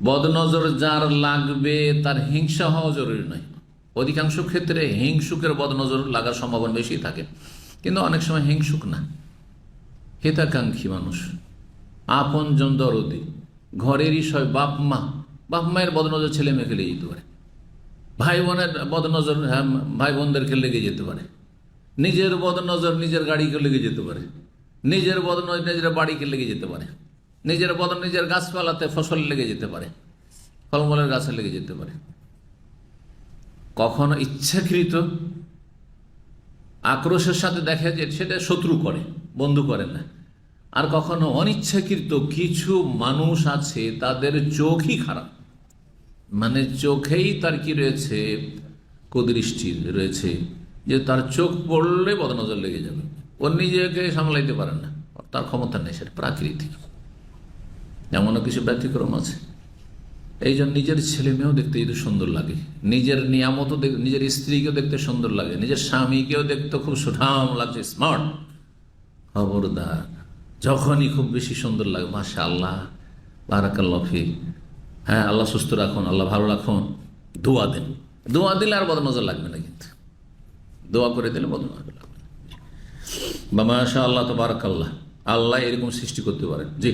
বদনজর যার লাগবে তার হিংসা হওয়া জরুরি নয়। অধিকাংশ ক্ষেত্রে হিংসুকের বদনজর লাগার সম্ভাবনা বেশি থাকে, কিন্তু অনেক সময় হিংসুক না, হিতাকাঙ্ক্ষী মানুষ, আপনজন, দরদি, ঘরেরই সব, বাপ মায়ের বদনজর ছেলে মেয়েকে লেগে যেতে পারে, ভাই বোনের বদনজর ভাই বোনদেরকে লেগে যেতে পারে, নিজের বদনজর নিজের গাড়িকে লেগে যেতে পারে, নিজের বদনজর নিজের বাড়িকে লেগে যেতে পারে, নিজের বদন নিজের গাছপালাতে ফসল লেগে যেতে পারে, ফলমূলের গাছে লেগে যেতে পারে। কখনো ইচ্ছাকৃত আক্রোশের সাথে দেখা যায় সেটা শত্রু করে, বন্ধু করে না। আর কখনো অনিচ্ছাকৃত কিছু মানুষ আছে তাদের চোখই খারাপ, মানে চোখেই তার কি রয়েছে, কুদৃষ্টি রয়েছে, যে তার চোখ পড়লে বদনজর লেগে যাবে, ও নিজেকে সামলাইতে পারে না, তার ক্ষমতা নেই, সেটা প্রাকৃতিক। এমনও কিছু ব্যতিক্রম আছে। এই জন্য নিজের ছেলে মেয়েও দেখতে যদি সুন্দর লাগে, নিজের নিয়ামতও নিজের স্ত্রীকেও দেখতে সুন্দর লাগে, নিজের স্বামীকেও দেখতে খুব সুঠাম লাগছে, স্মার্ট, খবরদার যখনই খুব বেশি সুন্দর লাগে, মাশাআল্লাহ, বারাকাল্লাহ ফিক, হ্যাঁ আল্লাহ সুস্থ রাখুন, আল্লাহ ভালো রাখুন, দোয়া দেন। দোয়া দিলে আর বদনজর লাগবে না, কিন্তু দোয়া করে দিলে বদনজর লাগবে না। বা মাশাআল্লাহ, তো বারাকাল্লাহ, আল্লাহ এরকম সৃষ্টি করতে পারেন। জি।